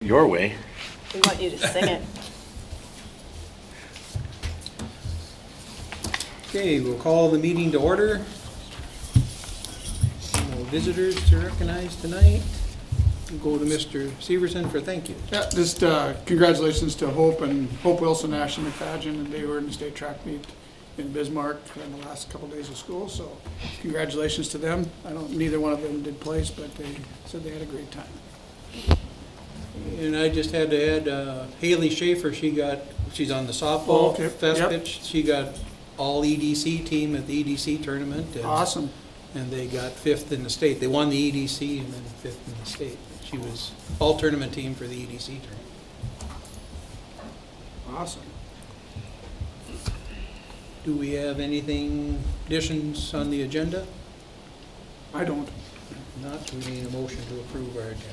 Your way. We want you to sing it. Okay, we'll call the meeting to order. No visitors to recognize tonight. We'll go to Mr. Severson for thank you. Yeah, just congratulations to Hope Wilson, Ashley McFadgen, and they were in the state track meet in Bismarck in the last couple days of school, so congratulations to them. Neither one of them did place, but they said they had a great time. And I just had to add, Haley Schaefer, she's on the Oh, softball okay. fest Yep. pitch. She got all EDC team at the EDC tournament. Awesome. And they got 5th in the state. They won the EDC and then 5th in the state. She was all tournament team for the EDC tournament. Awesome. Do we have anything, additions on the agenda? I don't. Not, we need a motion to approve our agenda.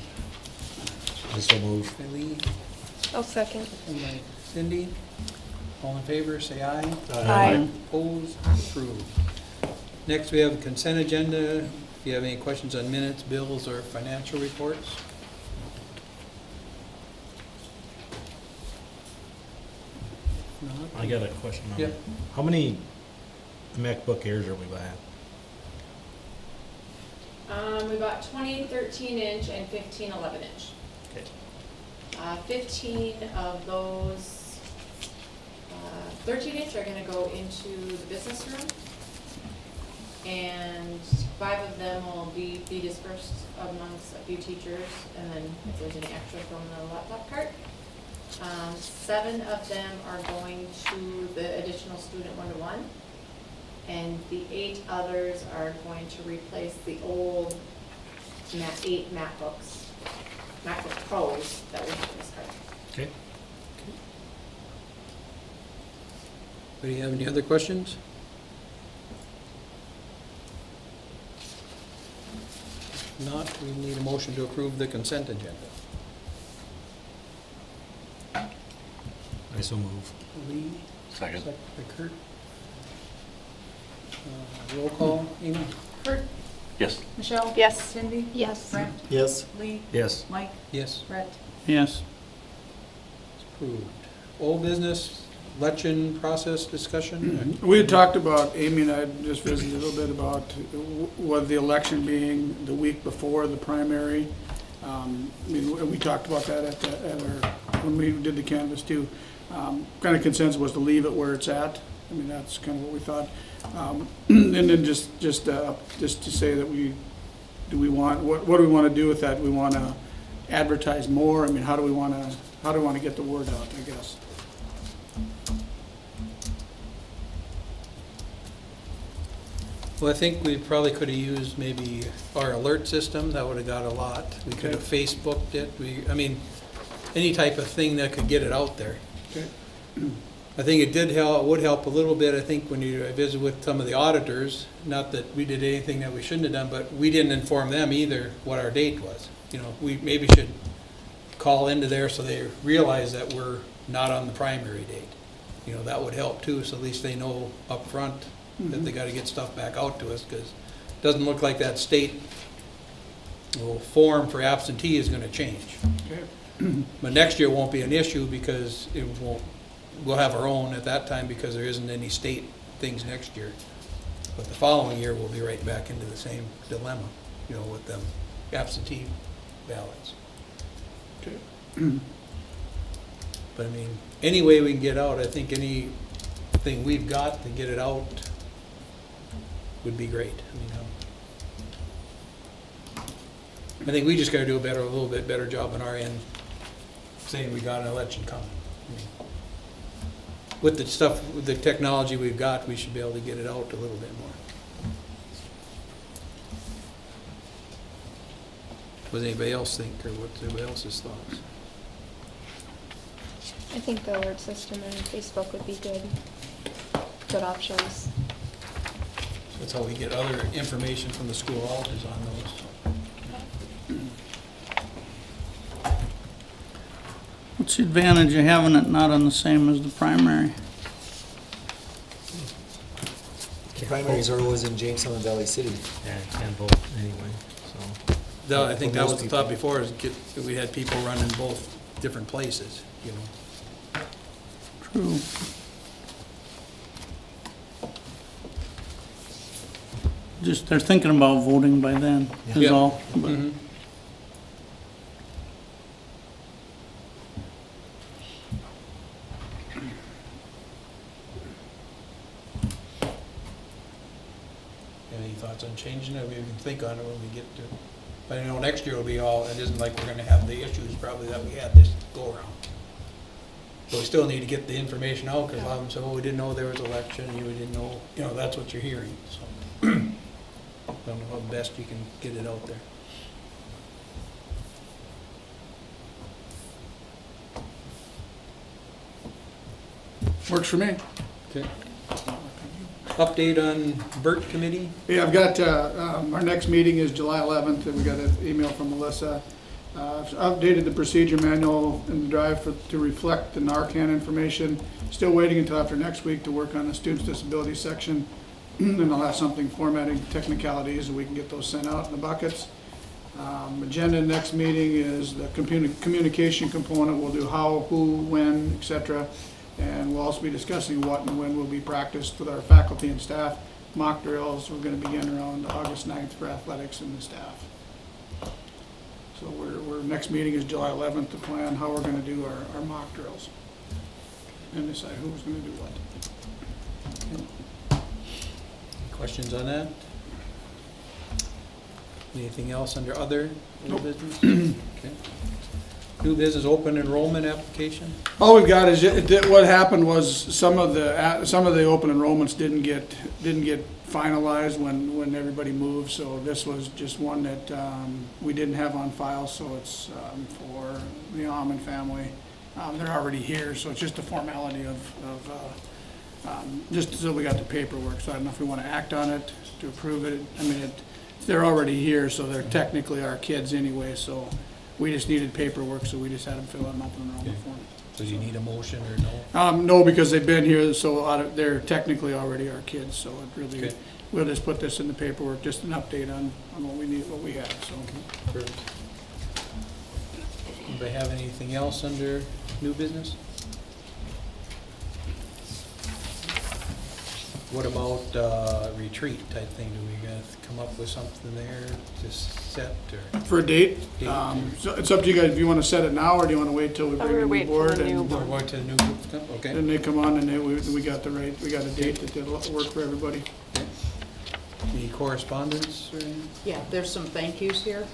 I so move. By Lee, I'll second. second by Cindy. All in favor, say aye. Aye. Opposed, approved. Next, we have a consent agenda. If you have any questions on minutes, bills, or financial reports. If not, I got a question on Yeah. it. How many MacBook Airs are we buying? We bought 20 13-inch and 15 11-inch. Okay. 15 of those 13-inch are going to go into the business room, and 5 of them will be dispersed amongst a few teachers, and then if there's any extra from the laptop cart. 7 of them are going to the additional student one-to-one, and the 8 others are going to replace the old 8 MacBook Pros that we have in this cart. Okay. do you have any other questions? If not, we need a motion to approve the consent agenda. I so move. Lee, Second. second by Kurt. Roll call, Amy? Kurt? Yes. Michelle? Yes. Cindy? Yes. Brent? Yes. Lee? Yes. Mike? Yes. Brett? Yes. It's approved. Old business, election process discussion? We had talked about, Amy and I had just visited a little bit about with the election being the week before the primary. We talked about that when we did the canvass too. Kind of consensus was to leave it where it's at. I mean, that's kind of what we thought. And then just to say that what do we want to do with that? We want to advertise more. I mean, how do we want to get the word out, I guess? Well, I think we probably could have used maybe our alert system. That would have got a lot. We could have Facebooked it. Any type of thing that could get it out there. Okay. I think it would help a little bit, I think, when I visit with some of the auditors, not that we did anything that we shouldn't have done, but we didn't inform them either what our date was. We maybe should call into there so they realize that we're not on the primary date. That would help too, so at least they know up front that they gotta get stuff back out to us, because it doesn't look like that state form for absentee is gonna change. Okay. But next year won't be an issue because we'll have our own at that time because there isn't any state things next year. But the following year, we'll be right back into the same dilemma, with them absentee ballots. Okay. But I mean, any way we can get out, I think anything we've got to get it out would be great. I think we just gotta do a little bit better job on our end, saying we got an election coming. With the technology we've got, we should be able to get it out a little bit more. What does anybody else think, or what's everybody else's thoughts? I think the alert system and Facebook would be good options. That's how we get other information from the school is on those. What's the advantage of having it not on the same as the primary? The primaries are always in Jamestown and Valley City. Yeah, can't vote anyway, so. I think that was the thought before, we had people running both different places, you know. True. Just, they're thinking about voting by then, is Yeah. all. But Mhm. Any thoughts on changing it? We can think on it when we get to, but I know next year will be all, it isn't like we're gonna have the issues probably that we had this go around. So we still need to get the information out, because a lot of them say, oh, we didn't know there was election, you didn't know, you know, that's what you're hearing, so. Don't know how best you can get it out there. Works for me. Okay. Update on BERT committee? Yeah, I've got, our next meeting is July 11th, and we got an email from Melissa. I've updated the procedure manual in the drive to reflect the Narcan information. Still waiting until after next week to work on the students' disability section. And I'll have something formatting technicalities, and we can get those sent out in the buckets. Agenda next meeting is the communication component. We'll do how, who, when, et cetera. And we'll also be discussing what and when will be practiced with our faculty and staff. Mock drills, we're gonna begin around August 9th for athletics and the staff. So we're next meeting is July 11th to plan how we're gonna do our mock drills. And decide who's gonna do what. Questions on that? Anything else under other new Nope. business? Okay. New business open enrollment application? All we've got is, what happened was some of the open enrollments didn't get finalized when everybody moved, so this was just one that we didn't have on file, so it's for the Almond family. They're already here, so it's just a formality of just so we got the paperwork, so I don't know if we want to act on it to approve it. I mean, they're already here, so they're technically our kids anyway, so we just needed paperwork, so we just had them fill out an open enrollment form. So do you need a motion or no? No, because they've been here, so they're technically already our kids, so it really, Okay. we'll just put this in the paperwork, just an update on what we need, what we have, so. Perfect. Anybody have anything else under new business? What about retreat type thing? Do we gotta come up with something there to set or? For a date, Date. so it's up to you guys, if you wanna set it now, or do you wanna wait till we Thought bring we a were new waiting for board? the new and board. We're going to the new group stuff, okay. Then they come on and we got a date that'll work for everybody. Any correspondence or anything? Yeah, there's some thank yous here.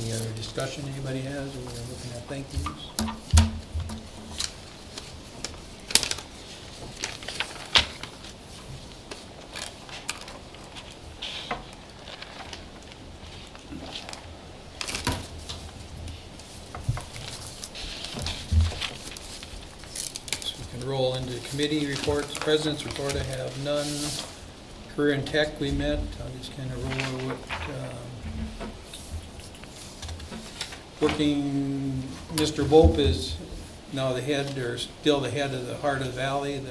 Any other discussion anybody has, or we're looking at thank yous? So we can roll into committee reports, president's report, I have none. Career and tech, we met, I'll just kind of roll with, working, Mr. Volpe is now the head, or still the head of the Heart of the Valley, and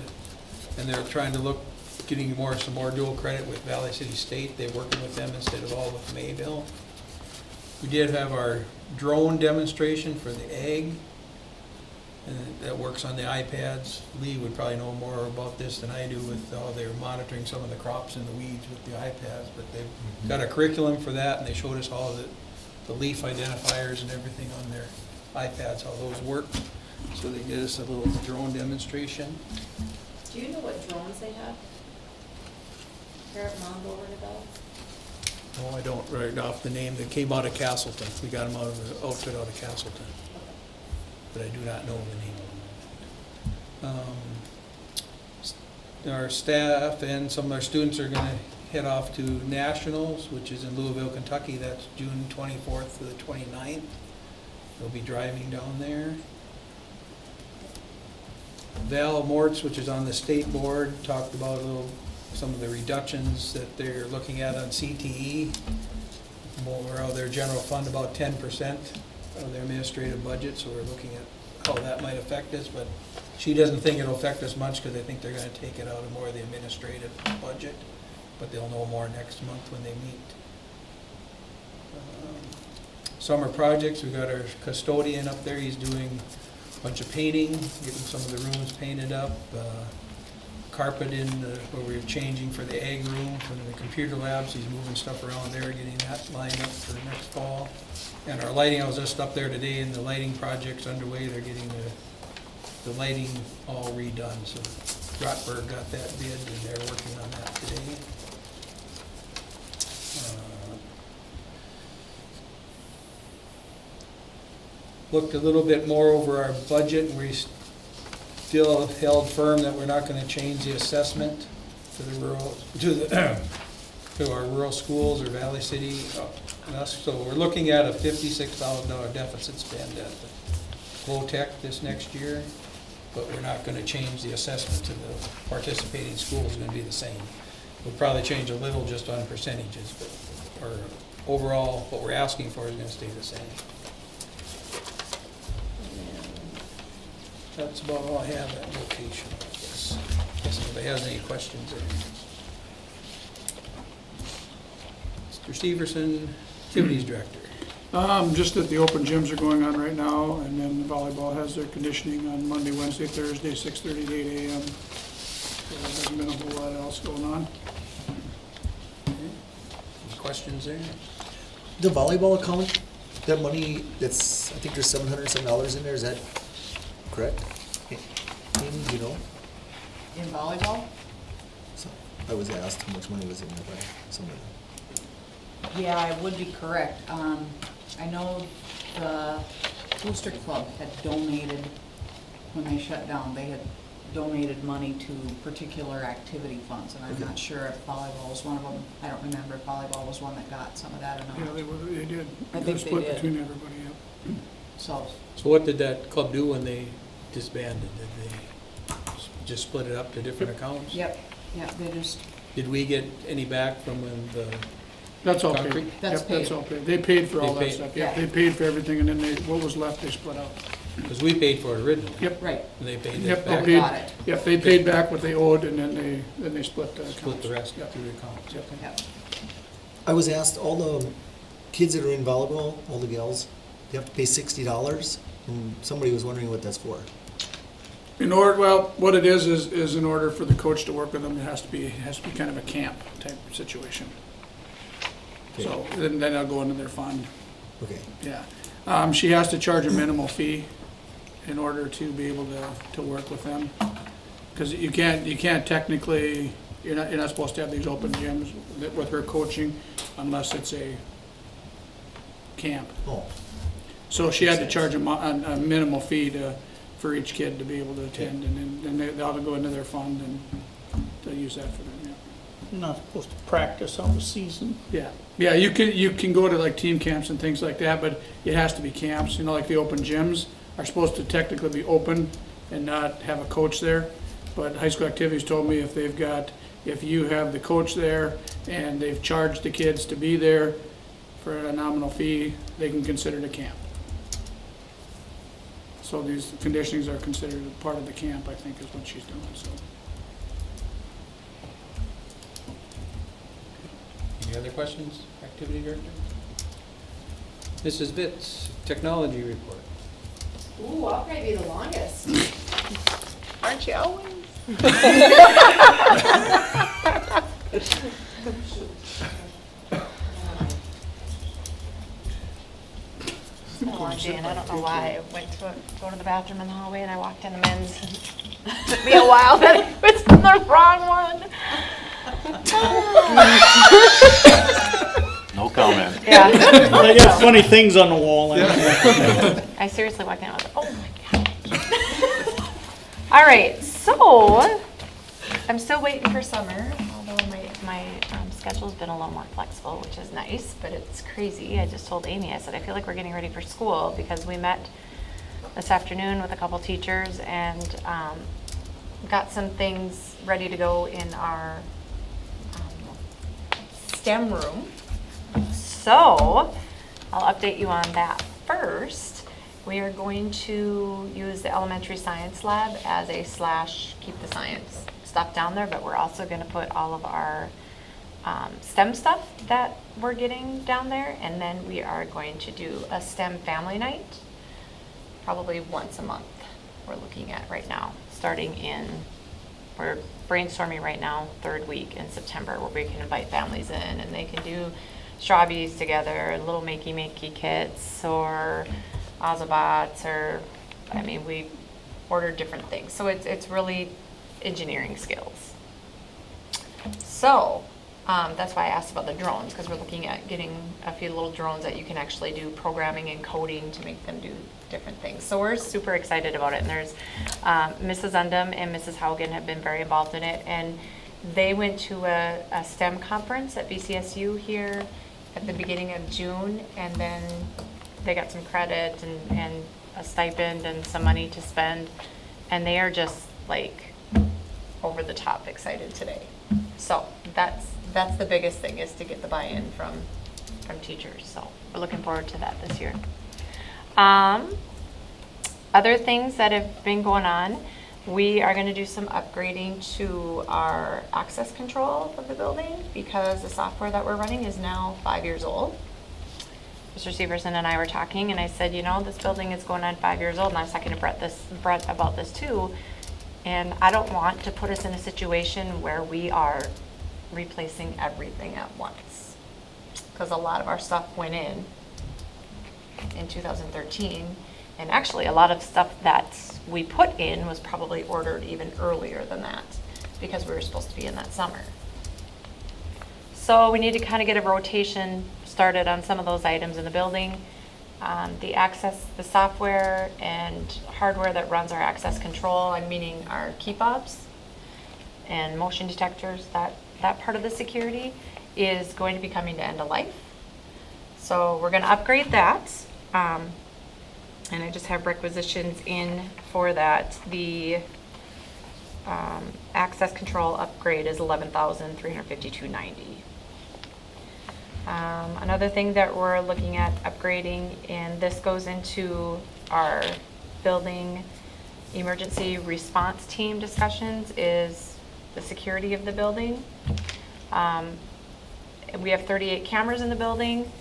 they're trying to look, getting some more dual credit with Valley City State. They're working with them instead of all with Mayville. We did have our drone demonstration for the ag, and that works on the iPads. Lee would probably know more about this than I do with how they're monitoring some of the crops and the weeds with the iPads, but they've got a curriculum for that, and they showed us all the leaf identifiers and everything on their iPads, how those work. So they did us a little drone demonstration. Do you know what drones they have? Parrot Mondo ring a bell? Oh, I don't right off the name. That came out of Castleton. We got them out of the outfit out of Castleton, but I do not know the name of them. Our staff and some of our students are going to head off to Nationals, which is in Louisville, Kentucky. That's June 24th to the 29th. They'll be driving down there. Val Mortz, which is on the state board, talked about some of the reductions that they're looking at on CTE. More of their general fund, about 10% of their administrative budget, so we're looking at how that might affect us, but she doesn't think it'll affect us much because they think they're going to take it out of more of the administrative budget, but they'll know more next month when they meet. summer projects. We got our custodian up there, he's doing a bunch of painting, getting some of the rooms painted up. Carpet in where we're changing for the ag room, for the computer labs, he's moving stuff around there, getting that lined up for next fall. And our lighting, I was just up there today, and the lighting project's underway, they're getting the lighting all redone, so Rotberg got that bid, and they're working on that today. Looked a little bit more over our budget, and we still held firm that we're not gonna change the assessment to the rural, to our rural schools or Valley City. So we're looking at a $56,000 deficit spend at the VOTEC this next year, but we're not gonna change the assessment to the participating schools, it's gonna be the same. We'll probably change a little just on percentages, but our overall, what we're asking for is gonna stay the same. That's about all I have at location, I guess. If anybody has any questions there. Mr. Severson, Activities Director. Just that the open gyms are going on right now, and then the volleyball has their conditioning on Monday, Wednesday, Thursday, 6:30 to 8 a.m. So there hasn't been a whole lot else going on. Any questions there? The volleyball account, that money, that's, I think there's $700 in there, is that correct? Amy, do you know? In volleyball? So, I was asked how much money was in there by somebody. Yeah, I would be correct. I know the Booster Club had donated, when they shut down, they had donated money to particular activity funds, and I'm not sure if volleyball was one of them. I don't remember if volleyball was one that got some of that or Yeah, not. they did. I think It was they split did. between everybody, yeah. So, So what did that club do when they disbanded? Did they just split it up to different accounts? yep, they just, Did we get any back from when the, That's all paid. Concrete? That's Yep, that's paid. all paid. They paid for all They that paid. stuff. Yeah, Yeah. they paid for everything, and then what was left, they split out. because we paid for it originally. Yep. right, And they paid Yep, it they back, paid, got it. yep, they paid back what they owed, and then they split the accounts. split the rest Yep. through the accounts. Yep. yep. I was asked, all the kids that are in volleyball, all the gals, they have to pay $60, and somebody was wondering what that's for. Well, what it is in order for the coach to work with them, it has to be kind of a camp type situation. So then that'll go into their fund, Okay, yeah. She has to charge a minimal fee in order to be able to work with them. Because you can't technically, you're not supposed to have these open gyms with her coaching unless it's a camp. oh, So she had to charge a minimal fee for each kid to be able to attend, and then they'll go into their fund and they'll use that for them, yeah. You're not supposed to practice on the season. Yeah, you can go to like team camps and things like that, but it has to be camps, like the open gyms are supposed to technically be open and not have a coach there. But High School Activities told me if you have the coach there and they've charged the kids to be there for a nominal fee, they can consider it a camp. So these conditionings are considered a part of the camp, I think is what she's doing, so. Any other questions, Activity Director? Mrs. Bitts, Technology Report. Ooh, I'll probably be the longest. Aren't you always? Oh, Jan, I don't know why I went to go to the bathroom in the hallway and I walked in the men's. It took me a while, but it was the wrong one. No comment. Yeah. They got funny things on the wall. I seriously walked in, I was like, oh my God. All right, so I'm still waiting for summer, although my schedule's been a little more flexible, which is nice, but it's crazy. I just told Amy, I said, I feel like we're getting ready for school because we met this afternoon with a couple teachers and got some things ready to go in our STEM room. So I'll update you on that first. We are going to use the elementary science lab as a / keep the science stuff down there, but we're also going to put all of our STEM stuff that we're getting down there. And then we are going to do a STEM family night, probably once a month, we're looking at right now, we're brainstorming right now, third week in September, where we can invite families in and they can do strawberries together, little makey kits, or Ozobots, or, I mean, we ordered different things. So it's really engineering skills. So that's why I asked about the drones, because we're looking at getting a few little drones that you can actually do programming and coding to make them do different things. So we're super excited about it. And there's Mrs. Undum and Mrs. Haugen have been very involved in it. And they went to a STEM conference at BCSU here at the beginning of June. And then they got some credit and a stipend and some money to spend. And they are just like over the top excited today. So that's the biggest thing, is to get the buy-in from teachers. So we're looking forward to that this year. Other things that have been going on, we are going to do some upgrading to our access control of the building, because the software that we're running is now 5 years old. Mr. Severson and I were talking, and I said, you know, this building is going on 5 years old, and I was talking to Brett about this too. And I don't want to put us in a situation where we are replacing everything at once, because a lot of our stuff went in 2013, and actually a lot of stuff that we put in was probably ordered even earlier than that, because we were supposed to be in that summer. So we need to kind of get a rotation started on some of those items in the building. The software and hardware that runs our access control, and meaning our key fobs and motion detectors, that part of the security is going to be coming to end of life. So we're going to upgrade that. And I just have requisitions in for that. The access control upgrade is $11,352.90. Another thing that we're looking at upgrading, and this goes into our building emergency response team discussions, is the security of the building. We have 38 cameras in the building.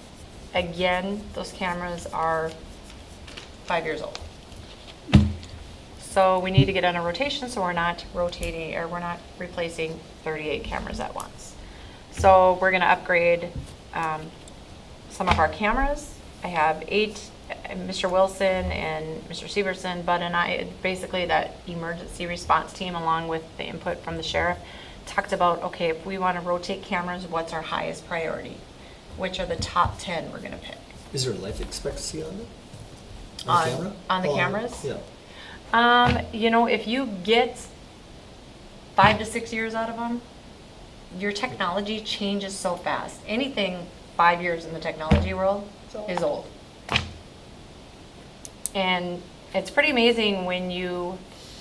Again, those cameras are 5 years old. So we need to get on a rotation, so we're not rotating, or we're not replacing 38 cameras at once. So we're gonna upgrade some of our cameras. I have 8, Mr. Wilson and Mr. Severson, Bud and I, basically that emergency response team, along with the input from the sheriff, talked about, okay, if we want to rotate cameras, what's our highest priority? Which are the top 10 we're going to pick? Is there a life expectancy on it? On the camera? on the cameras? Yeah. You know, if you get 5 to 6 years out of them, your technology changes so fast. Anything 5 years in the technology world is old. And it's pretty amazing when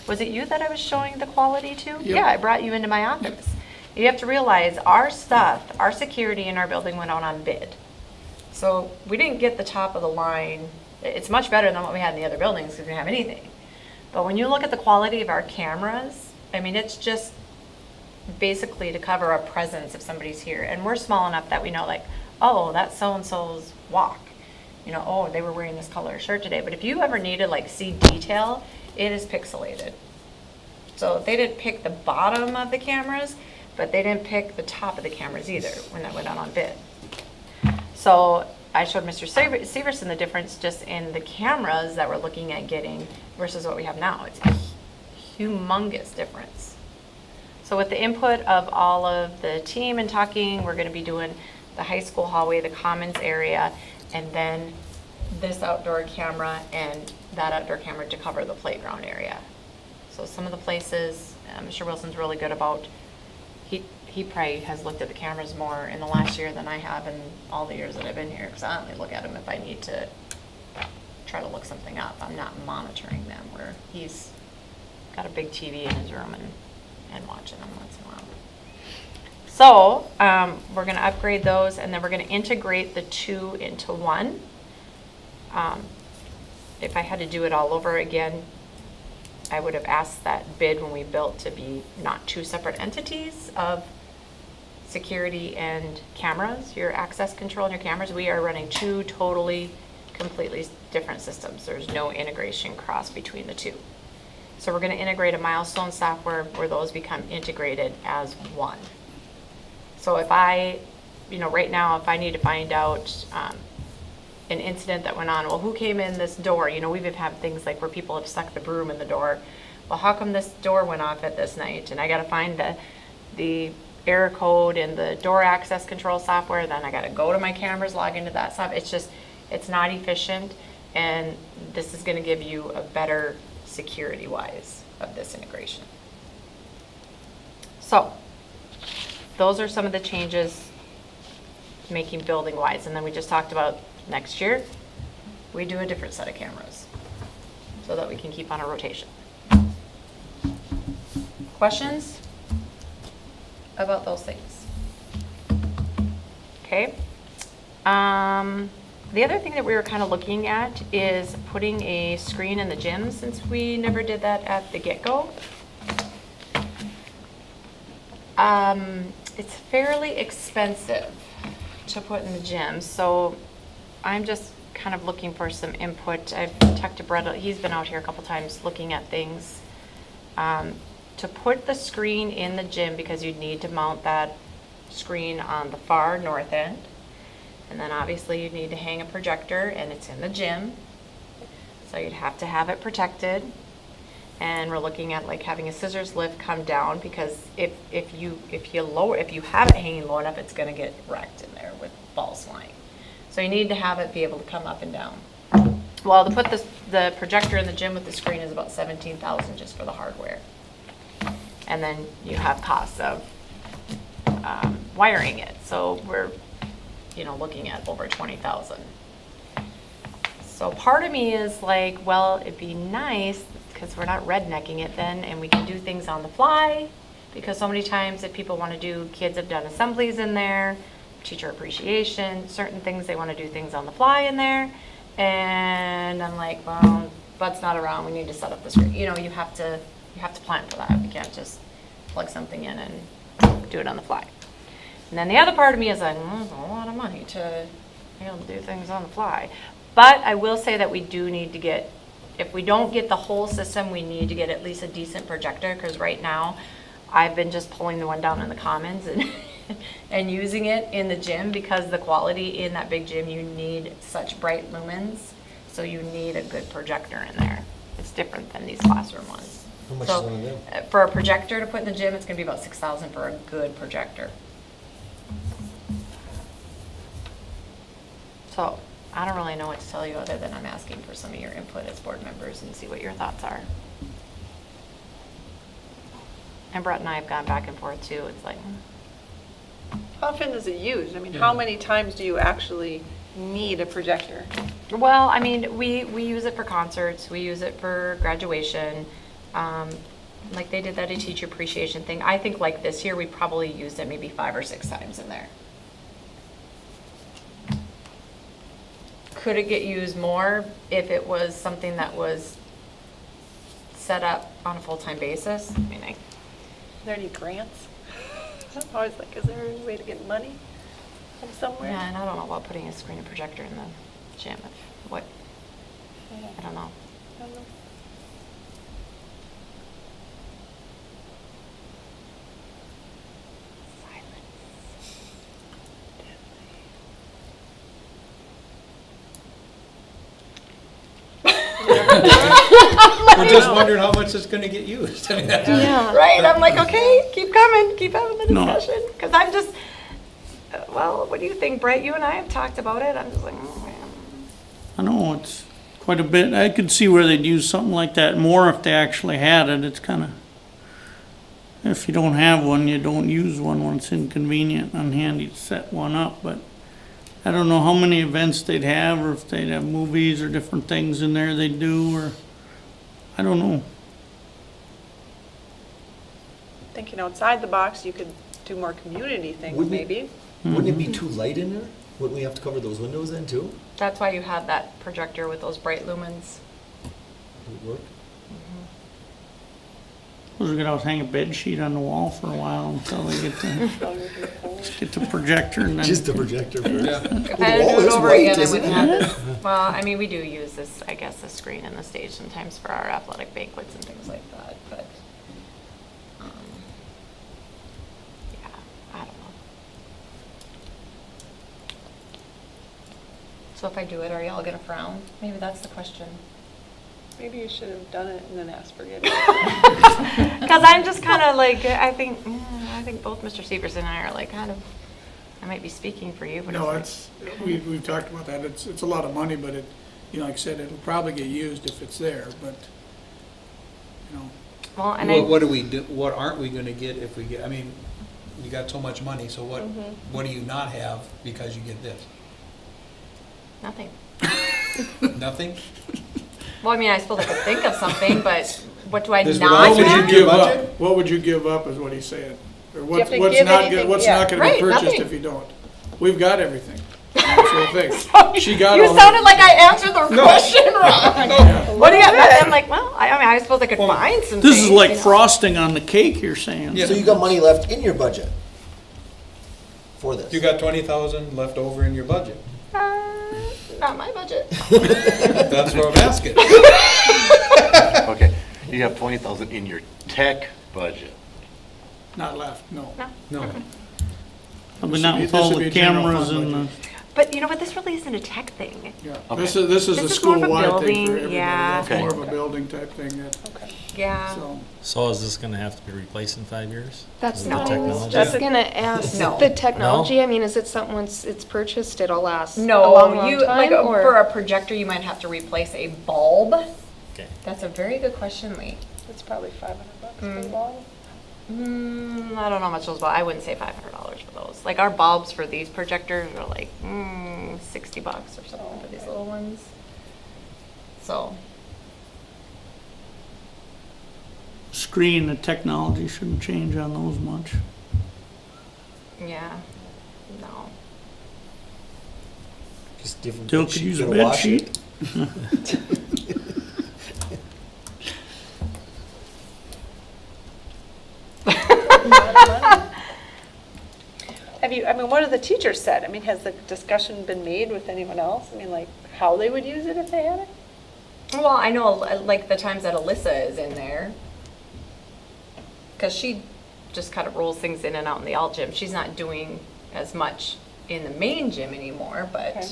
was it you that I was showing the quality to? Yep. Yeah, I brought you into my office. You have to realize our stuff, our security in our building went out on bid. So we didn't get the top of the line. It's much better than what we had in the other buildings, because we didn't have anything. But when you look at the quality of our cameras, I mean, it's just basically to cover our presence if somebody's here. And we're small enough that we know, like, oh, that's so-and-so's walk. You know, oh, they were wearing this color shirt today. But if you ever needed, like, see detail, it is pixelated. So they didn't pick the bottom of the cameras, but they didn't pick the top of the cameras either when that went out on bid. So I showed Mr. Severson the difference just in the cameras that we're looking at getting versus what we have now. It's a humongous difference. So with the input of all of the team and talking, we're going to be doing the high school hallway, the commons area, and then this outdoor camera and that outdoor camera to cover the playground area. So some of the places, Mr. Wilson's really good about, he probably has looked at the cameras more in the last year than I have in all the years that I've been here, because I only look at them if I need to try to look something up. I'm not monitoring them, where he's got a big TV in his room and watching them once in a while. So we're going to upgrade those, and then we're going to integrate the 2 into 1. If I had to do it all over again, I would have asked that bid when we built to be not 2 separate entities of security and cameras, your access control and your cameras, we are running two totally, completely different systems. There's no integration cross between the two. So we're gonna integrate a Milestone software where those become integrated as one. So if I, right now, if I need to find out an incident that went on, well, who came in this door? We've had things like where people have stuck the broom in the door. Well, how come this door went off at this night? And I gotta find the error code in the door access control software, then I gotta go to my cameras, log into that stuff. It's not efficient, and this is gonna give you a better security-wise of this integration. So, those are some of the changes making building-wise, and then we just talked about next year, we do a different set of cameras so that we can keep on a rotation. Questions about those things? Okay. The other thing that we were kind of looking at is putting a screen in the gym, since we never did that at the get-go. It's fairly expensive to put in the gym, so I'm just kind of looking for some input. I've talked to Brett, he's been out here a couple times looking at things. To put the screen in the gym, because you'd need to mount that screen on the far north end. And then obviously you'd need to hang a projector, and it's in the gym. So you'd have to have it protected. And we're looking at like having a scissors lift come down, because if you have it hanging low enough, it's gonna get wrecked in there with balls flying. So you need to have it be able to come up and down. Well, to put the projector in the gym with the screen is about $17,000 just for the hardware. And then you have costs of wiring it. So we're, looking at over $20,000. So part of me is like, well, it'd be nice because we're not rednecking it then, and we can do things on the fly. Because so many times if people want to do, kids have done assemblies in there, teacher appreciation, certain things, they want to do things on the fly in there. And I'm like, well, Bud's not around, we need to set up the screen. You have to plan for that. You can't just plug something in and do it on the fly. And then the other part of me is like, it's a lot of money to be able to do things on the fly. But I will say that we do need to get, if we don't get the whole system, we need to get at least a decent projector, because right now I've been just pulling the one down in the commons and and using it in the gym, because the quality in that big gym, you need such bright lumens, so you need a good projector in there. It's different than these classroom ones. How much So, is one of them? for a projector to put in the gym, it's gonna be about $6,000 for a good projector. So, I don't really know what to tell you other than I'm asking for some of your input as board members and see what your thoughts are. And Brett and I have gone back and forth too. It's like, How often is it used? I mean, how many times do you actually need a projector? well, I mean, we use it for concerts, we use it for graduation. Like they did that a teacher appreciation thing. I think like this year, we probably used it maybe 5 or 6 times in there. Could it get used more if it was something that was set up on a full-time basis? I mean, Are there any grants? I'm always like, is there a way to get money from somewhere? yeah, and I don't know about putting a screen and projector in the gym. What? I don't know. I don't know. We're just wondering how much it's gonna get used. I mean, that's- Yeah. Right, I'm like, okay, keep coming, keep having the No. discussion, because I'm just, well, what do you think, Brett? You and I have talked about it. I'm just like, oh, man. I know, it's quite a bit. I could see where they'd use something like that more if they actually had it. It's kind of, if you don't have one, you don't use one when it's inconvenient and handy to set one up. But I don't know how many events they'd have, or if they'd have movies or different things in there they'd do, or, I don't know. Thinking outside the box, you could do more community things, Wouldn't it- maybe. Wouldn't it be too light in there? Wouldn't we have to cover those windows then too? That's why you have that projector with those bright lumens. Would it work? We're gonna hang a bed sheet on the wall for a while until they get the projector and then. Just the projector first. Yeah. If Well, I had the to wall do it is over white, again, I isn't wouldn't it? have this. Well, I mean, we do use this, I guess, the screen and the stage sometimes for our athletic banquets and things like that, but, yeah, I don't know. So if I do it, are y'all gonna frown? Maybe that's the question. Maybe you should have done it and then asked for forgiveness. Because I'm just kind of like, I think both Mr. Severson and I are like, kind of, I might be speaking for you, but No, it's we've talked about that. It's a lot of money, but it, you know, like I said, it'll probably get used if it's there, but, you know. like, well, and What I, do we do, what aren't we gonna get if we get, I mean, you got so much money, so what do you not have because you get this? nothing. Nothing? Well, I mean, I suppose I could think of something, but what do I This would not also have? give up. What would you give up is what he's saying. Or have what's to what's give not, anything, what's yeah. not gonna be Right, purchased nothing. if you don't. We've got everything. That's the thing. She got You all sounded the- like I answered the question wrong. What do you got? I'm like, well, I mean, I suppose I could find some This is things, like you know. frosting on the cake, you're saying. Yeah. So you got money left in your budget for this? You got 20,000 left over in your budget. Not my budget. That's what I'm asking. Okay, you have 20,000 in your tech budget. Not left, no. No. Probably not with This all would be the a general cameras fund and the. budget. But you know what? This really isn't a tech thing. Yeah, Okay. this is This a is more of a school-wide thing for building, everybody. yeah. That's more of Okay. a building type thing that, Yeah. so. So is this gonna have to be replaced in 5 years? That's With what the I was technology? just gonna ask. No. The technology, I mean, is it something once it's purchased, it'll last a long, No, long you, like, time, for or? a projector, you might have to replace a bulb. Okay. That's a very good question, Lee. It's probably $500 for the ball. I don't know how much those, but I wouldn't say $500 for those. Like, our bulbs for these projectors are like, $60 or something for these little ones. So, Screen, the technology shouldn't change on those much. yeah, no. Just different. Still bed could sheet, use a gotta bed wash sheet. it. Have you, I mean, what have the teachers said? I mean, has the discussion been made with anyone else? I mean, like, how they would use it if they had it? Well, I know, like, the times that Alyssa is in there, because she just kind of rolls things in and out in the alt gym. She's not doing as much in the main gym anymore, but, Okay.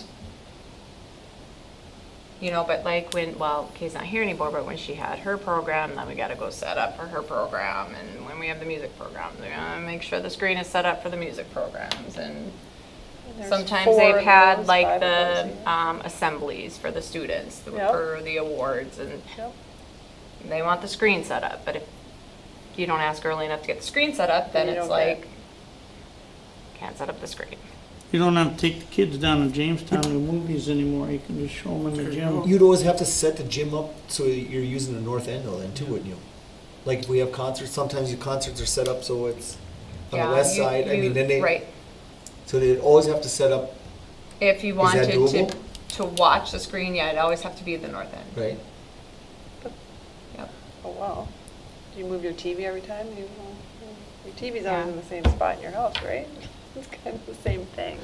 you know, but like when, well, Kay's not here anymore, but when she had her program, then we got to go set up for her program. And when we have the music program, we got to make sure the screen is set up for the music programs. And There's sometimes 4 they've of had those, like 5 of the those, yeah. assemblies for the students Yep. for the awards, and Yep. they want the screen set up. But if you don't ask early enough to get the screen set up, then You it's don't get it. like, can't set up the screen. You don't have to take the kids down to Jamestown to the movies anymore, you can just show them in the There you gym. go. You'd always have to set the gym up so you're using the north end though then too, wouldn't you? Like if we have concerts, sometimes your concerts are set up so it's on the west side. I mean, then they, Right. so they'd always have to set up, If you that wanted doable? to watch the screen, yeah, it'd always have to be at the north end. right? Yep. Oh, wow. Do you move your TV every time? Your TV's Yeah. always in the same spot in your house, right? It's kind of the same thing.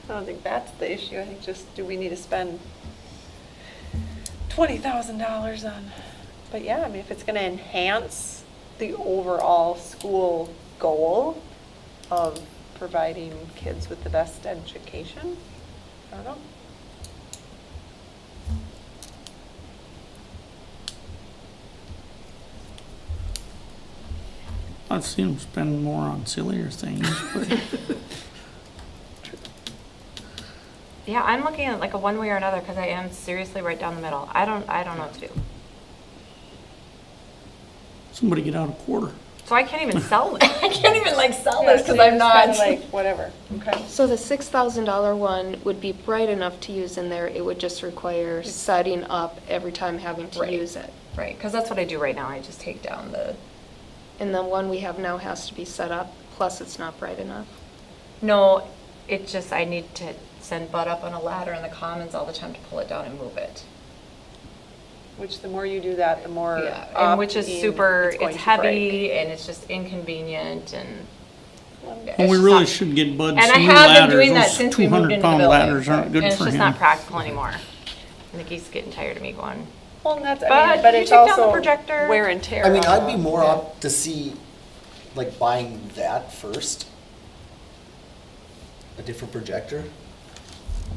I don't think that's the issue. I think just, do we need to spend $20,000 on, but yeah, I mean, if it's gonna enhance the overall school goal of providing kids with the best education, I don't know. I've seen them spend more on sillier things, but Yeah, I'm looking at like a one way or another because I am seriously right down the middle. I don't know what to do. somebody get out a quarter. So I can't even sell it. I can't even like sell Yeah, this so because you're I'm just kinda not. like, whatever, okay. So the $6,000 one would be bright enough to use in there, it would just require setting up every time having to Right. use it. Right, because that's what I do right now. I just take down the. And the one we have now has to be set up, plus it's not bright enough. No, it just, I need to send Bud up on a ladder in the commons all the time to pull it down and move it. Which the more you do that, the more Yeah, and which is often super, going it's to break. heavy and it's just inconvenient and. Well, it's we just really not- should get Bud And I some new have been ladders. doing that Those since we moved into the 200-pound building. ladders aren't good And it's for just him. not practical anymore. I think he's getting tired of me going, Well, and that's, But I mean, but you it's take down the also projector. wear and tear. I mean, on I'd be the- more yeah. up to see, like, buying that first, a different projector,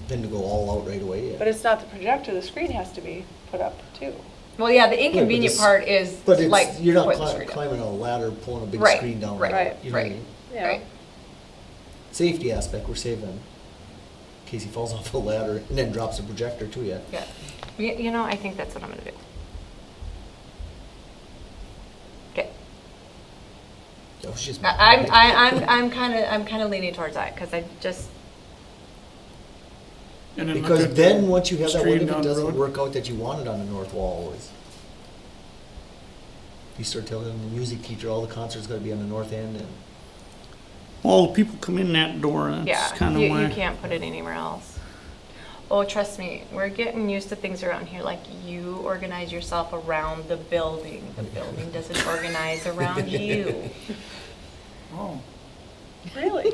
than to go all out right away. But it's not the projector, the screen has to be put up too. well, yeah, the inconvenient it's- part is But like. it's, you're not putting the screen up. climbing on a ladder, pulling a big Right, screen down. right, like, you know what I right. mean? Yeah. Right. Safety aspect, we're saving, in case he falls off a ladder and then drops a projector to you. Yeah. You know, I think that's what I'm gonna do. Okay. That was just. I'm kind of leaning towards that, because I just, And then look Because at then, the once you have that, what stream if it down the doesn't road. work out that you wanted on the north wall always? You start telling the music teacher all the concerts gotta be on the north end, and Well, people come in that door, yeah, that's kind you of why. can't put it anywhere else. Oh, trust me, we're getting used to things around here, like you organize yourself around the building. The building doesn't organize around you. Oh, Really?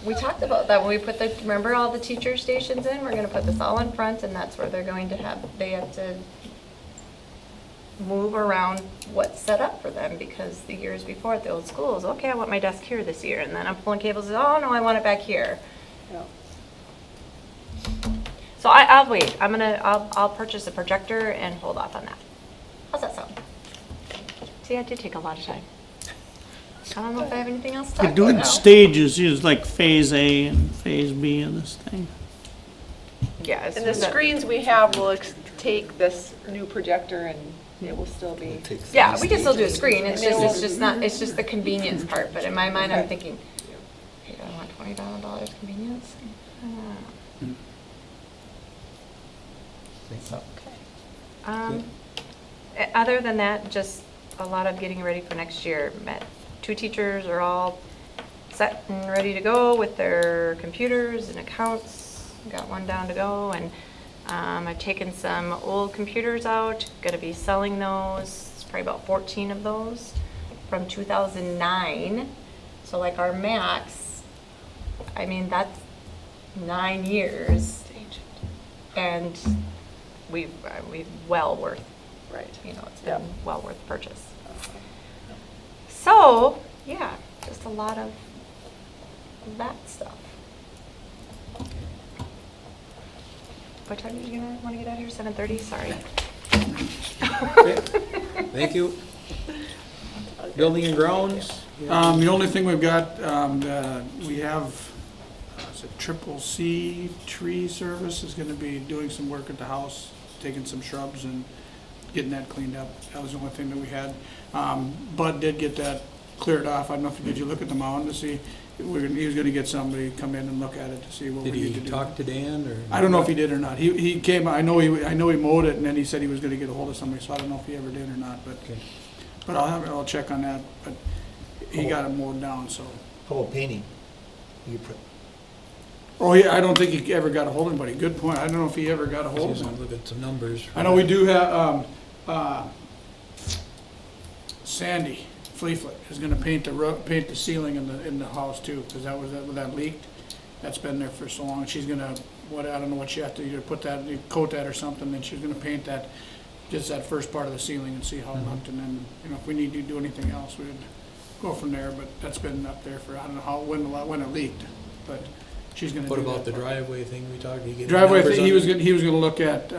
We talked about that when we put the, remember all the teacher stations in? We're gonna put this all in front, and that's where they're going to have, they have to move around what's set up for them, because the years before at the old schools, okay, I want my desk here this year, and then I'm pulling cables, oh, no, I want it back here. Yeah. So I'll wait, I'll purchase a projector and hold off on that. How's that sound? See, I did take a lot of time. I don't know if I have anything else to You talk do about it in now. stages, use like phase A and phase B of this thing. Yeah. as And soon the as that- screens we have will take this new projector and it will still be. it takes. Yeah, 3 we can still do a stages. screen, it's just not, it's just the convenience part, but in my mind, I'm thinking, hey, do I want $20 convenience? Other than that, just a lot of getting ready for next year. Met 2 teachers are all set and ready to go with their computers and accounts. Got one down to go, and I've taken some old computers out, gonna be selling those. It's probably about 14 of those from 2009. So like our Macs, I mean, that's 9 years. And we've well worth, Right. you know, it's Yep. been well worth the purchase. So, yeah, just a lot of that stuff. What time are you gonna wanna get out of here? 7:30? Sorry. Thank you. Building and grounds? The only thing we've got, we have, is it Triple C Tree Service is gonna be doing some work at the house, taking some shrubs and getting that cleaned up. That was the only thing that we had. Bud did get that cleared off. I don't know if, did you look at the mound to see? He was gonna get somebody to come in and look at it to see what we Did need to he do. talk to Dan, or? I don't know if he did or not. He came, I know he mowed it, and then he said he was gonna get a hold of somebody, so I don't know if he ever did or not, but, Okay. but I'll check on that, but he got it mowed down, so. How about painting? You pr- Oh, yeah, I don't think he ever got a hold of anybody. Good point. I don't know if he ever got a hold of Just him. look at some numbers. I know we do have, Sandy Fleetfoot is gonna paint paint the ceiling in the house too, because that leaked. That's been there for so long. She's gonna, I don't know what she has to either put that, coat that or something, then she's gonna paint that, just that first part of the ceiling and see how it looked, and then, you know, if we need to do anything else, we'd go from there, but that's been up there for, I don't know when it leaked, but she's gonna do What that about the part. driveway thing we talked? Did you get Driveway, numbers on he was it? gonna look at,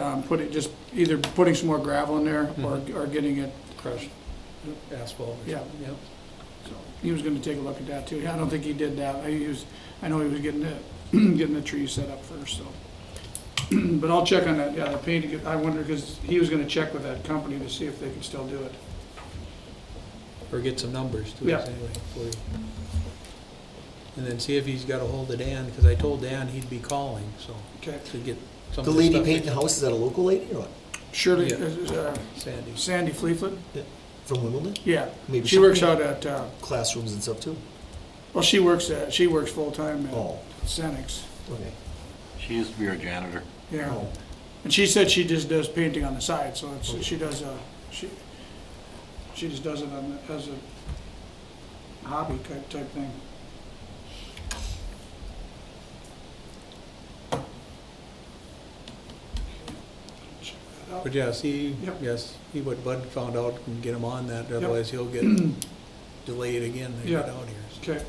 either putting some more gravel in there or getting it, Crushed asphalt. or Yeah. something, Yep. so, he was gonna take a look at that too. I don't think he did that. I know he was getting the trees set up first, so. But I'll check on that, yeah, the painting, I wonder, because he was gonna check with that company to see if they could still do it. Or get some numbers too, Yeah. anyway, for you. And then see if he's got a hold of Dan, because I told Dan he'd be calling, so, Okay. to get some The of lady stuff painting the house, is that a local lady or what? Shirley, Yeah. Sandy. Sandy Fleetfoot? From Wimbledon? Yeah. Maybe She works out at, Classrooms and stuff too? well, she works full-time Oh, at Senex, okay. She used to be our janitor. yeah. Oh. And she said she just does painting on the side, so it's, she does, she just does it on, as a hobby type thing. Check that out. But yeah, see, Yep. yes, see what Bud found out and get him on that, otherwise he'll get delayed again to get Yeah. out here. so. Okay.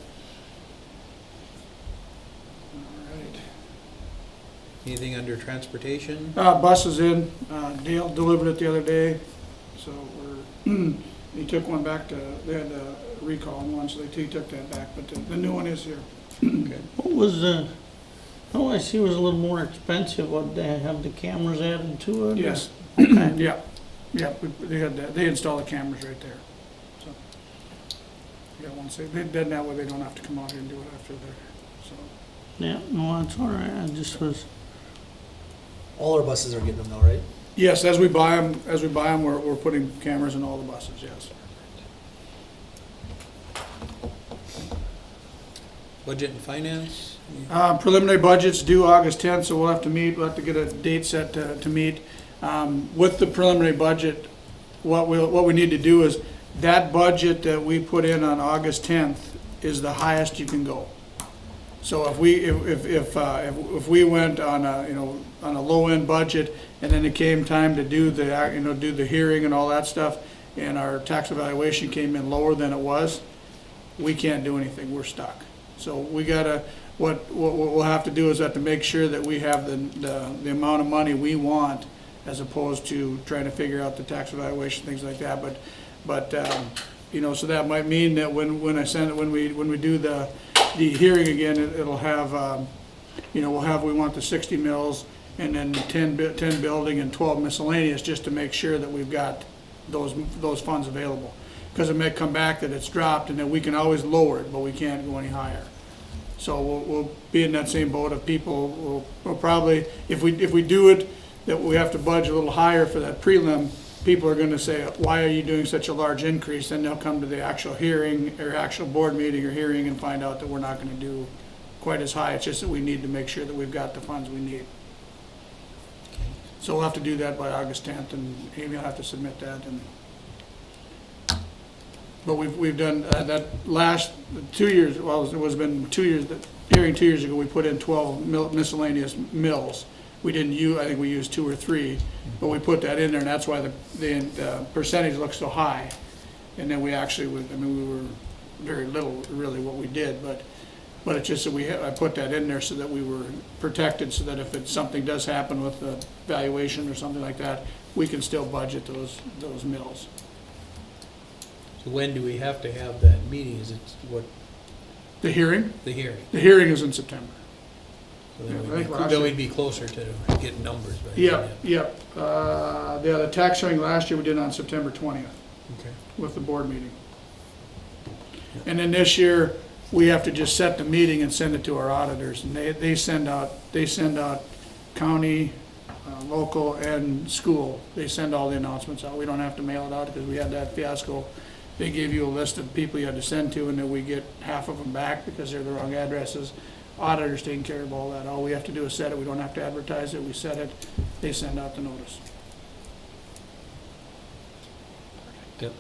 All right. Anything under transportation? Bus is in, Dale delivered it the other day, so he took one back to, they had a recall on one, so he took that back, but the new one is here. Okay. What was the, oh, I see it was a little more expensive, what, they have the cameras added to it? or- Yes, Okay. yeah, yeah, they had that, they installed the cameras right there, so. Yeah, once they did that way, they don't have to come out here and do it after they're, so. Yeah, no, that's all right, I just was, All our buses are getting them now, right? Yes, as we buy them, we're putting cameras in all the buses, yes. Budget and finance? Preliminary budget's due August 10th, so we'll have to meet, we'll have to get a date set to meet. With the preliminary budget, what we need to do is, that budget that we put in on August 10th is the highest you can go. So if we went on a low-end budget, and then it came time to do the hearing and all that stuff, and our tax evaluation came in lower than it was, we can't do anything, we're stuck. So we gotta, what we'll have to do is have to make sure that we have the amount of money we want, as opposed to trying to figure out the tax evaluation, things like that, but so that might mean that when we do the hearing again, it'll have, we want the 60 mills, and then 10 building and 12 miscellaneous, just to make sure that we've got those funds available. Because it may come back that it's dropped, and then we can always lower it, but we can't go any higher. So we'll be in that same boat of people, we'll probably, if we do it, that we have to budget a little higher for that prelim, people are gonna say, why are you doing such a large increase? Then they'll come to the actual hearing, or actual board meeting or hearing, and find out that we're not gonna do quite as high. It's just that we need to make sure that we've got the funds we need. So we'll have to do that by August 10th, and Amy will have to submit that, and. But we've done, that last 2 years, well, it was been 2 years, hearing 2 years ago, we put in 12 miscellaneous mills. We didn't use, I think we used 2 or 3, but we put that in there, and that's why the percentage looks so high. And then we actually, we were very little really what we did, but it's just that I put that in there so that we were protected, so that if something does happen with the valuation or something like that, we can still budget those mills. So when do we have to have that meeting? Is it what, The hearing? the hearing? The hearing is in September. So Yeah, I then think we're then actually- we'd be closer to getting numbers by then. Yep. The tax hearing last year we did on September 20th Okay. with the board meeting. And then this year, we have to just set the meeting and send it to our auditors, and they send out county, local, and school. They send all the announcements out. We don't have to mail it out, because we had that fiasco. They gave you a list of people you had to send to, and then we get half of them back because they're the wrong addresses. Auditors taking care of all that. All we have to do is set it. We don't have to advertise it. We set it. They send out the notice. Yep.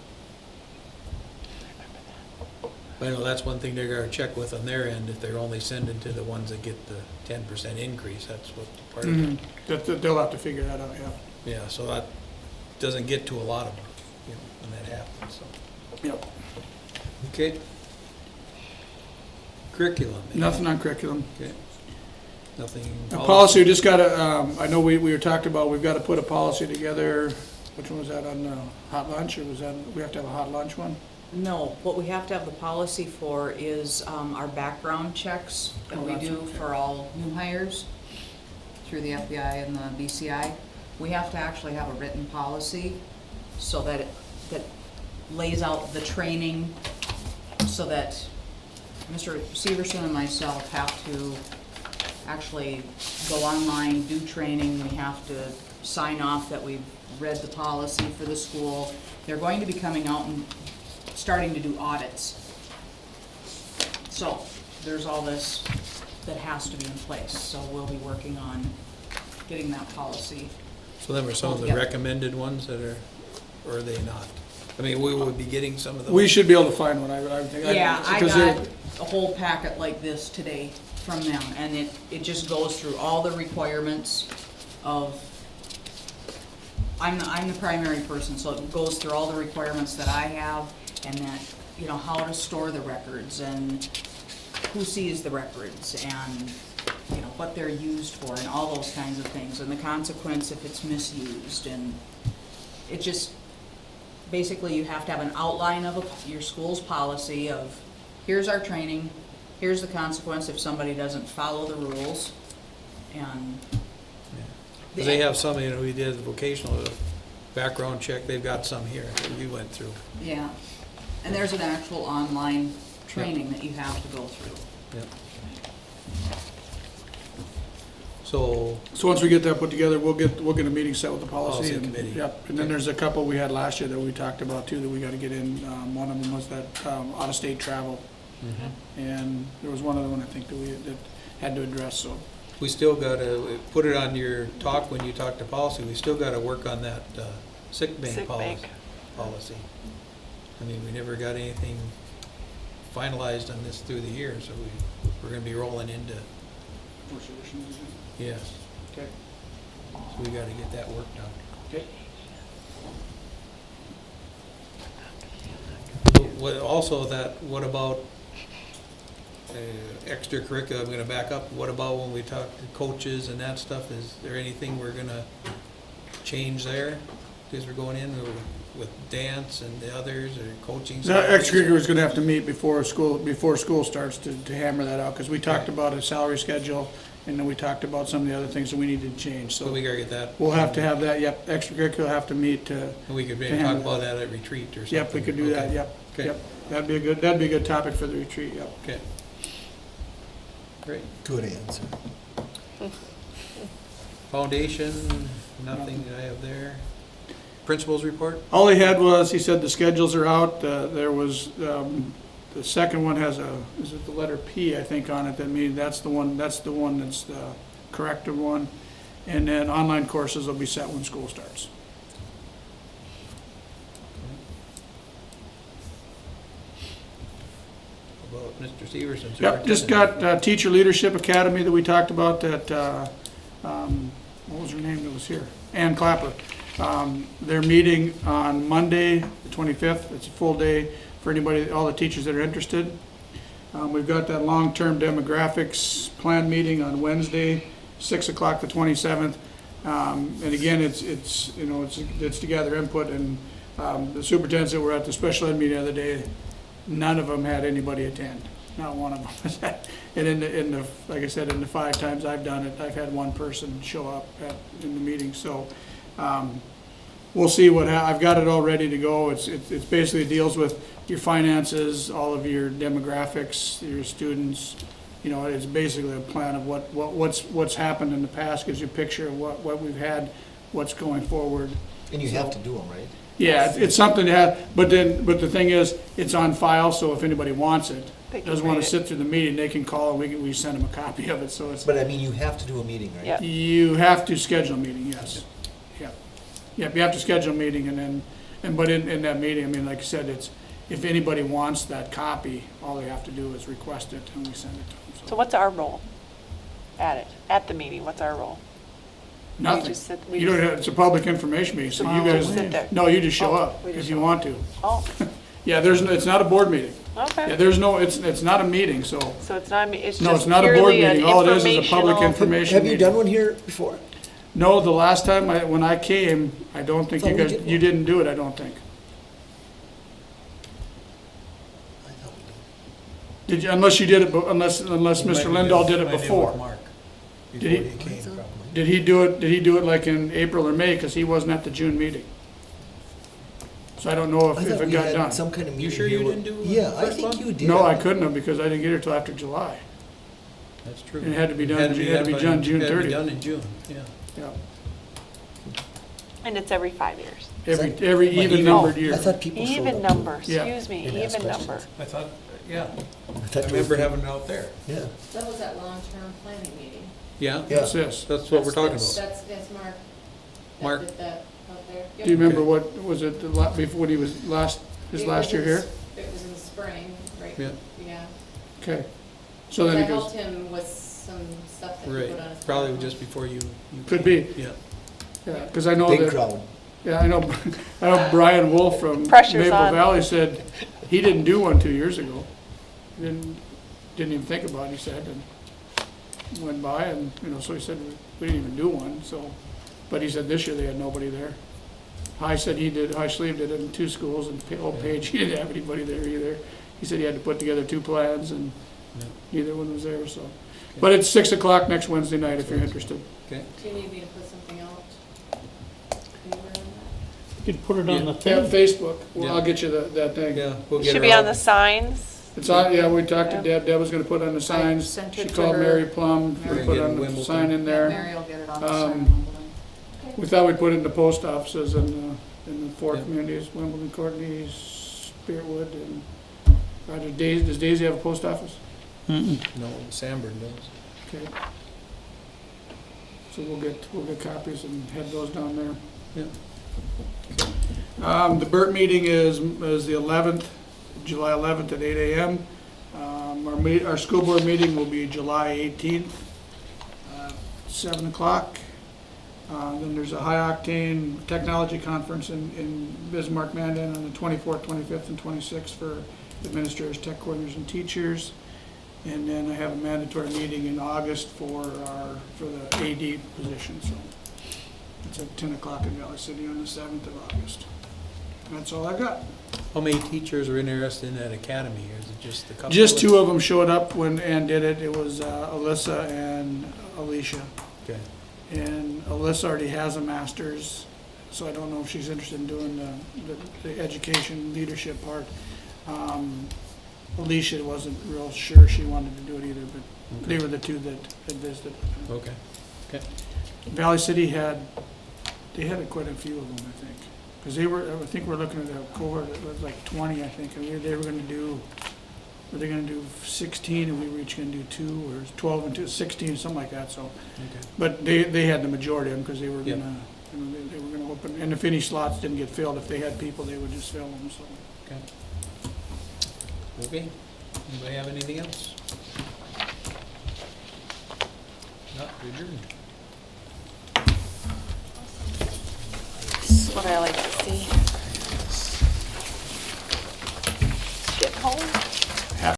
But I know that's one thing they're gonna check with on their end, if they're only sending to the ones that get the 10% increase, that's what part of it. They'll have to figure that out, yeah. Yeah, so that doesn't get to a lot of them, when that happens, so. Yep. Okay. Curriculum. Nothing on curriculum. Okay. Nothing. Policy, we just gotta, I know we were talking about, we've gotta put a policy together. Which one was that, on hot lunch, or was that, we have to have a hot lunch one? No, what we have to have the policy for is our background checks that Oh, we that's do okay. for all new hires through the FBI and the BCI. We have to actually have a written policy so that that lays out the training, so that Mr. Severson and myself have to actually go online, do training. We have to sign off that we've read the policy for the school. They're going to be coming out and starting to do audits. So there's all this that has to be in place. So we'll be working on getting that policy So them are some of the Yeah. recommended ones that are, or are they not? I mean, we would be getting some of those. We should be able to find one, I think. Yeah, I because got they're- a whole packet like this today from them, and it just goes through all the requirements of, I'm the primary person, so it goes through all the requirements that I have, and that, you know, how to store the records, and who sees the records, and, you know, what they're used for, and all those kinds of things, and the consequence if it's misused, and it just, basically, you have to have an outline of your school's policy of, here's our training, here's the consequence if somebody doesn't follow the rules, and. 'Cause they have some, you know, we did the vocational background check, they've got some here that we went through. Yeah, and there's an actual online training that you have to go through. Yep. So, So once we get that put together, we'll get a meeting set with the policy. Policy and- committee. Yep, and then there's a couple we had last year that we talked about too, that we gotta get in. One of them was that, out-of-state travel. And there was one other one, I think, that had to address, so. we still gotta, put it on your talk when you talk to policy, we still gotta work on that, sick bank Sick bank. policy. I mean, we never got anything finalized on this through the year, so we're gonna be rolling into, yes. Okay. So we gotta get that work done. Okay. What, also that, what about extracurricular, I'm gonna back up, what about when we talk to coaches and that stuff, is there anything we're gonna change there? Because we're going in with dance and the others, or coaching? The extracurricular is gonna have to meet before school starts to hammer that out, because we talked about a salary schedule, and then we talked about some of the other things that we needed to change, So so we gotta get that. we'll have to have that, yep, extracurricular will have to meet to, And we could maybe to talk handle about that at retreat or something. yep, we could do that, Okay. yep, Okay. yep. That'd be a good topic for the retreat, yep. Okay. Great. Good answer. Foundation, nothing I have there. Principals report? All he had was, he said the schedules are out, there was, the second one has is it the letter P, I think, on it, that means that's the one that's the corrected one. And then online courses will be set when school starts. About Mr. Severson. Yep, just got Teacher Leadership Academy that we talked about, that, what was her name that was here? Ann Clapper. They're meeting on Monday, the 25th. It's a full day for anybody, all the teachers that are interested. We've got that long-term demographics plan meeting on Wednesday, 6 o'clock, the 27th. And again, it's you know, it's to gather input, and the superintendents that were at the special ed meeting the other day, none of them had anybody attend, not one of them. And in the, like I said, in the 5 times I've done it, I've had one person show up in the meeting, so, we'll see what, I've got it all ready to go. It's basically deals with your finances, all of your demographics, your students. You know, it's basically a plan of what's happened in the past, gives you a picture of what we've had, what's going forward. And you have to do them, right? Yeah, it's something to have, but the thing is, it's on file, so if anybody wants it, They can doesn't want read to it. sit through the meeting, they can call, and we send them a copy of it, so it's, But I mean, you have to do a meeting, right? Yeah. you have to schedule a meeting, yes. Yep, yep, you have to schedule a meeting, and then, but in that meeting, I mean, like I said, it's, if anybody wants that copy, all they have to do is request it, and we send it to them, So what's our role at the meeting? What's our role? Nothing. just sit- we You don't just- have, it's a public information meeting, so So you we guys, just sit there? no, you just show Oh, up we just if you show want to. Oh, Yeah, it's not a board meeting. Yeah, okay. there's no, it's not a meeting, so, So it's not, it's no, just it's not a board purely an meeting. All it is a public informational. information Have you meeting. done one here before? No, the last time when I came, I don't think Thought you we guys, did you one. didn't do it, I don't think. I thought we did. Did you, unless you did it, unless Mr. Lindahl did it before. Did Did he- he came, probably. Did he do it like in April or May, because he wasn't at the June meeting? So I don't know I if thought it we got had done. some kind of meeting. You sure here you where- didn't do Yeah, the I first think one? you did. No, I couldn't have, because I didn't get here till after July. That's true. It had to be done- Had it had to be by- done June had to be 30th. done in June, yeah. Yeah, And it's every 5 years. every Like even even- numbered I year. thought people showed Even up. number, Yeah. excuse me, And ask even number. questions. I thought, yeah, I I thought you remember were- having it out there. Yeah. That was that long-term planning meeting. Yeah, Yeah. That's this. that's what we're talking about. That's Mark. Mark. That did that out there. Do you remember what, was it before, when he was his It last was year in here? s- It was in the spring, right? Yeah. Yeah. Okay. So I then it helped goes, him with some stuff that he Right, put on his. probably platform. just before you. Could be. Yeah. yeah, because I know Big that, crowd. yeah, I know Brian Wolf from Pressure's Maple on. Valley said he didn't do one 2 years ago. Didn't even think about it, he said, and went by and, so he said, we didn't even do one, so. But he said this year they had nobody there. High said High Sleeve did it in 2 schools, and Old Page, he didn't have anybody there either. He said he had to put together 2 plans, and neither one was there, so. But it's 6 o'clock next Wednesday night if you're interested. Okay. Do you need me to put something out? Anywhere on that? You could put it on the Yeah, thing. Facebook, well, Yeah. I'll get you that thing. Yeah, we'll get Should her be on out. the signs. It's on, yeah, we talked to Yeah. Deb, Deb was gonna put on the signs, sent she it to called her. Mary Plum, Mary we put Get on the Wimbledon. sign in Yeah, there. Mary will get it on the Um, sign. We thought we'd put it in the post offices in the 4 Yeah. communities, Wimbledon, Courtney, Spearwood, and, does Daisy have a post office? Mm-mm. No, Sanborn does. Okay. So we'll get copies and head those down there. Yeah. The BERT meeting is the 11th, July 11th at 8 a.m. Our school board meeting will be July 18th, 7 o'clock. Then there's a high octane technology conference in Bismarck, Mandan on the 24th, 25th, and 26th for administrators, tech coordinators, and teachers. And then I have a mandatory meeting in August for the AD position, so it's at 10 o'clock in Valley City on the 7th of August. That's all I got. How many teachers are interested in that academy, or is it just a couple? Just 2 of them showed up when Ann did it. It was Alyssa and Alicia. Okay. And Alyssa already has a master's, so I don't know if she's interested in doing the education leadership part. Alicia wasn't real sure she wanted to do it either, but they were the 2 that visited. Okay. Okay. Valley City had quite a few of them, I think. Because I think we're looking at a cohort that was like 20, I think, and they were gonna do, were they gonna do 16, and we were each gonna do 2, or 12 and 2, 16, something like that, so. Okay. But they had the majority of them, because they were Yep. gonna, they were gonna open, and if any slots didn't get filled, if they had people, they would just fill them, so. Okay. Okay. Anybody have anything else? Not adjourned. That's what I like to see.